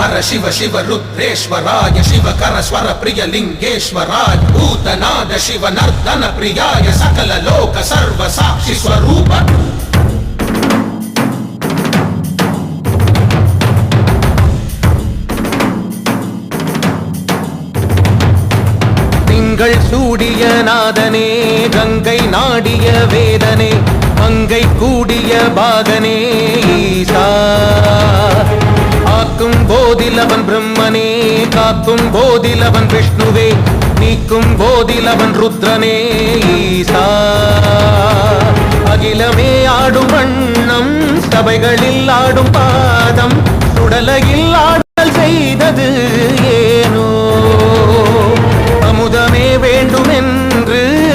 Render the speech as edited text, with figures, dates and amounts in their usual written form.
हर शिव शिव रुद्रेश्वराय शिवकर स्वर प्रिय लिंगेश्वराय भूतनाद शिव नर्दन प्रियाय सकल लोक सर्व साक्षि स्वरूप திங்கள் சூடிய நாதனே கங்கை நாடிய வேதனே மங்கை கூடிய பாகனே ஈசா ஆக்கும் போதிலவன் பிரம்மனே காக்கும் போதிலவன் விஷ்ணுவே நீக்கும் போதிலவன் ருத்ரனே ஈசா அகிலமே ஆடும் வண்ணம் சபைகளில் ஆடும் பாதம் சுடலையில் ஆடும்